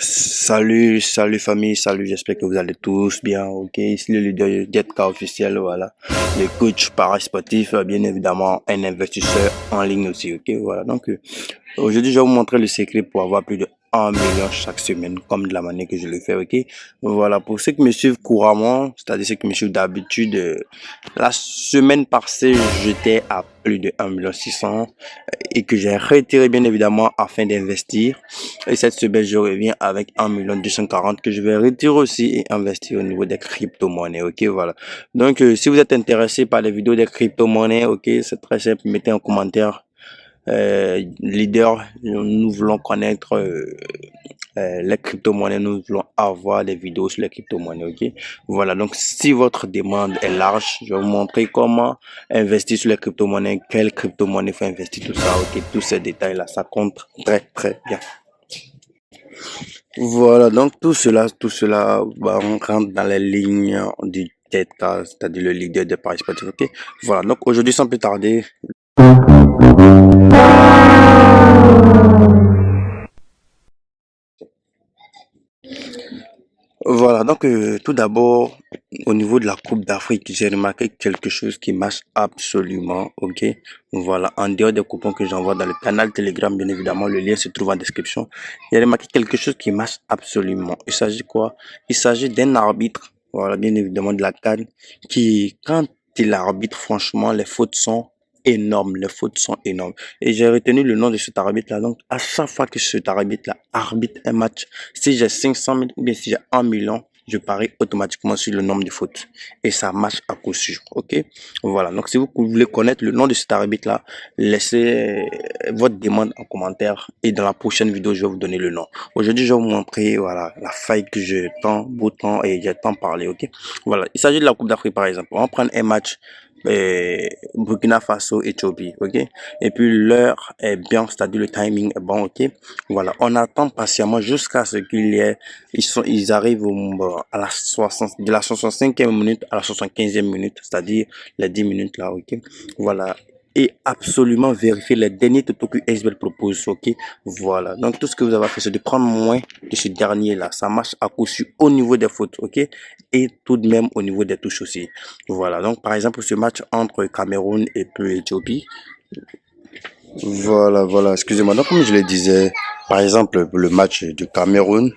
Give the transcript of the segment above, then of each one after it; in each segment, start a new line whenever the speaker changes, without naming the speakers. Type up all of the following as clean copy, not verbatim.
Salut famille, salut, j'espère que vous allez tous bien, ok, ici le leader Jetka officiel, voilà, le coach para sportif, bien évidemment, un investisseur en ligne aussi, ok, voilà, donc aujourd'hui, je vais vous montrer le secret pour avoir plus de 1 million chaque semaine, comme de la manière que je le fais, ok? Voilà, pour ceux qui me suivent couramment, c'est-à-dire ceux qui me suivent d'habitude, la semaine passée, j'étais à plus de 1 600 000 et que j'ai retiré bien évidemment afin d'investir. Et cette semaine, je reviens avec 1 240 000 que je vais retirer aussi et investir au niveau des crypto-monnaies, ok? Voilà. Donc, si vous êtes intéressé par les vidéos des crypto-monnaies, ok, c'est très simple, mettez en commentaire leader, nous voulons connaître les crypto-monnaies, nous voulons avoir des vidéos sur les crypto-monnaies, ok? Voilà, donc si votre demande est large, je vais vous montrer comment investir sur les crypto-monnaies, quelles crypto-monnaies faut investir, tout ça, ok? Tous ces détails-là, ça compte très bien. Voilà, donc tout cela, bah, on rentre dans les lignes du TEDK, c'est-à-dire le leader de Paris Sportif, ok? Voilà, donc aujourd'hui, sans plus tarder, voilà, donc tout d'abord, au niveau de la Coupe d'Afrique, j'ai remarqué quelque chose qui marche absolument, ok? Voilà, en dehors des coupons que j'envoie dans le canal Telegram, bien évidemment, le lien se trouve en description. J'ai remarqué quelque chose qui marche absolument. Il s'agit quoi? Il s'agit d'un arbitre, voilà, bien évidemment de la CAN, qui, quand il arbitre, franchement, les fautes sont énormes, les fautes sont énormes. Et j'ai retenu le nom de cet arbitre-là. Donc, à chaque fois que cet arbitre-là arbitre un match, si j'ai 500 000 ou bien si j'ai 1 million, je parie automatiquement sur le nombre de fautes. Et ça marche à coup sûr, ok? Voilà, donc si vous voulez connaître le nom de cet arbitre-là, laissez votre demande en commentaire et dans la prochaine vidéo, je vais vous donner le nom. Aujourd'hui, je vais vous montrer, voilà, la faille que j'ai tant, beau temps et j'ai tant parlé, ok? Voilà, il s'agit de la Coupe d'Afrique par exemple. On va prendre un match Burkina Faso, Éthiopie, ok? Et puis l'heure est bien, c'est-à-dire le timing est bon, ok? Voilà, on attend patiemment jusqu'à ce qu'il y ait, ils arrivent à la 60, de la 65e minute à la 75e minute, c'est-à-dire les 10 minutes là, ok? Voilà. Et absolument vérifier les derniers totaux que SBL propose, ok? Voilà. Donc, tout ce que vous avez fait, c'est de prendre moins de ce dernier-là. Ça marche à coup sûr au niveau des fautes, ok? Et tout de même au niveau des touches aussi. Voilà. Donc, par exemple, ce match entre Cameroun et puis Éthiopie, voilà, excusez-moi. Donc, comme je le disais, par exemple, le match du Cameroun,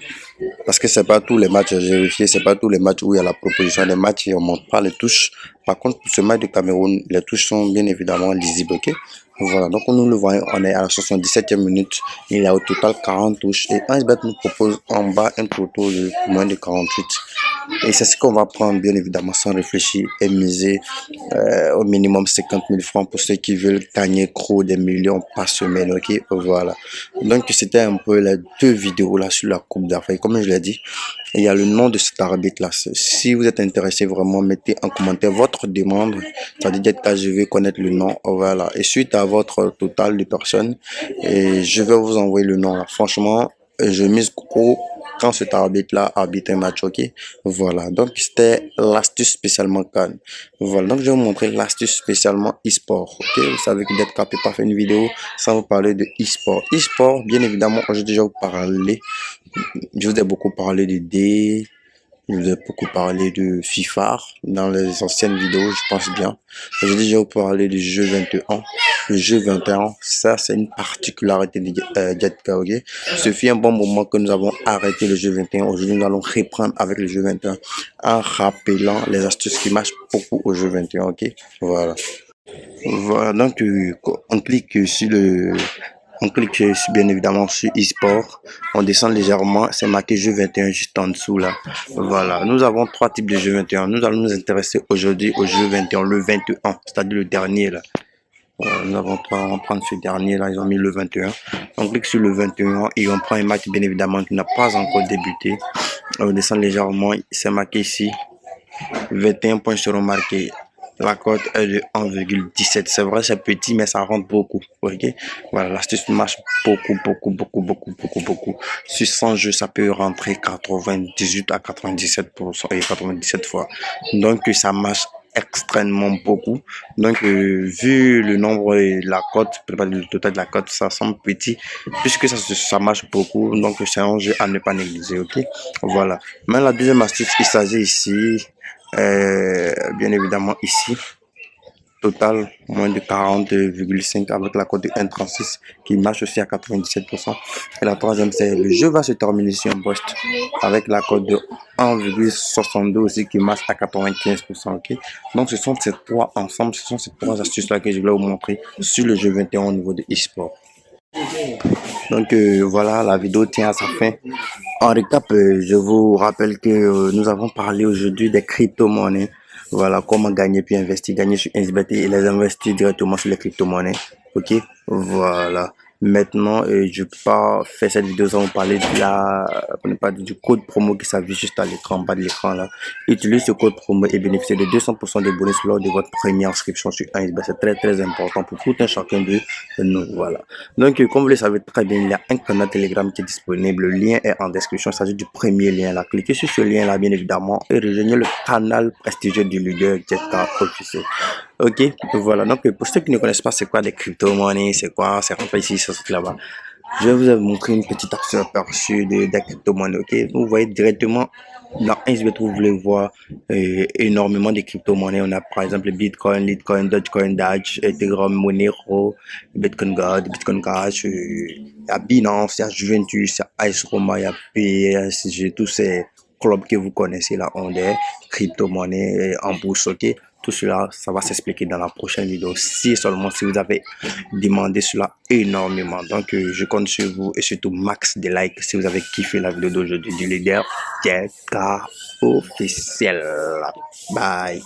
parce que c'est pas tous les matchs, j'ai vérifié, c'est pas tous les matchs où il y a la proposition des matchs et on montre pas les touches. Par contre, pour ce match du Cameroun, les touches sont bien évidemment lisibles, ok? Voilà, donc nous le voyons, on est à la 77e minute, il y a au total 40 touches et 1xBet nous propose en bas un total de moins de 48. Et c'est ce qu'on va prendre bien évidemment sans réfléchir et miser au minimum 50 000 francs pour ceux qui veulent gagner gros des millions par semaine, ok? Voilà. Donc c'était un peu les deux vidéos là sur la Coupe d'Afrique. Comme je l'ai dit, il y a le nom de cet arbitre là. Si vous êtes intéressé vraiment, mettez en commentaire votre demande. C'est-à-dire que je vais connaître le nom, voilà. Et suite à votre total de personnes, et je vais vous envoyer le nom là. Franchement, je mise gros quand cet arbitre-là arbitre un match, ok? Voilà, donc c'était l'astuce spécialement Cannes. Voilà, donc je vais vous montrer l'astuce spécialement e-sport, ok? Vous savez que d'être capable de pas faire une vidéo sans vous parler de e-sport. E-sport, bien évidemment, j'ai déjà vous parlé, je vous ai beaucoup parlé de dés, je vous ai beaucoup parlé de FIFA dans les anciennes vidéos, je pense bien. J'ai déjà vous parlé du jeu 21. Le jeu 21, ça c'est une particularité de Jetka, ok? Ce fut un bon moment que nous avons arrêté le jeu 21. Aujourd'hui, nous allons reprendre avec le jeu 21 en rappelant les astuces qui marchent beaucoup au jeu 21, ok? Voilà. Voilà, donc on clique sur le on clique bien évidemment sur e-sport, on descend légèrement, c'est marqué jeu 21 juste en dessous là. Voilà, nous avons trois types de jeux 21. Nous allons nous intéresser aujourd'hui au jeu 21, le 21, c'est-à-dire le dernier là. Nous avons trois, on va prendre ce dernier là, ils ont mis le 21. On clique sur le 21 et on prend un match bien évidemment qui n'a pas encore débuté. On descend légèrement, c'est marqué ici, 21 points seront marqués. La cote est de 1,17. C'est vrai, c'est petit, mais ça rentre beaucoup. Ok. Voilà, l'astuce marche beaucoup. Sur 100 jeux, ça peut rentrer 98 à 97% et 97 fois. Donc, ça marche extrêmement beaucoup. Donc, vu le nombre et la cote, le total de la cote, ça semble petit, puisque ça marche beaucoup. Donc, c'est un jeu à ne pas négliger, ok? Voilà. Mais la deuxième astuce, il s'agit ici, bien évidemment ici, total moins de 40,5 avec la cote de 1,36 qui marche aussi à 97%. Et la troisième, c'est le jeu va se terminer sur un bust avec la cote de 1,62 aussi qui marche à 95%. Ok, donc ce sont ces trois ensemble, ce sont ces trois astuces là que je voulais vous montrer sur le jeu 21 au niveau de e-sport. Donc voilà, la vidéo tient à sa fin. En récap, je vous rappelle que nous avons parlé aujourd'hui des crypto-monnaies. Voilà, comment gagner puis investir, gagner sur XBT et les investir directement sur les crypto-monnaies. Ok, voilà. Maintenant, je ne peux pas faire cette vidéo sans vous parler de du code promo qui s'affiche juste à l'écran, en bas de l'écran là. Utilisez ce code promo et bénéficiez de 200% de bonus lors de votre première inscription sur 1xBet. C'est très très important pour tout un chacun de nous. Voilà. Donc, comme vous le savez très bien, il y a un canal Telegram qui est disponible. Le lien est en description. Il s'agit du premier lien là. Cliquez sur ce lien là, bien évidemment, et rejoignez le canal prestigieux du leader Jetka officiel. Ok, voilà. Donc, pour ceux qui ne connaissent pas, c'est quoi des crypto-monnaies, c'est quoi, c'est rentré ici, c'est là-bas. Je vais vous montrer une petite aperçu des crypto-monnaies. Ok, vous voyez directement dans XBet, vous voulez voir énormément de crypto-monnaies. On a par exemple Bitcoin, Litecoin, Dogecoin, Dash, Ethereum, Monero, Bitcoin God, Bitcoin Cash. Il y a Binance, il y a Juventus, il y a Ice Roma, il y a PSG, tous ces clubs que vous connaissez là ont des crypto-monnaies en bourse. Ok, tout cela, ça va s'expliquer dans la prochaine vidéo. Si seulement si vous avez demandé cela énormément. Donc, je compte sur vous et surtout max de likes si vous avez kiffé la vidéo d'aujourd'hui du leader Jetka officiel. Bye.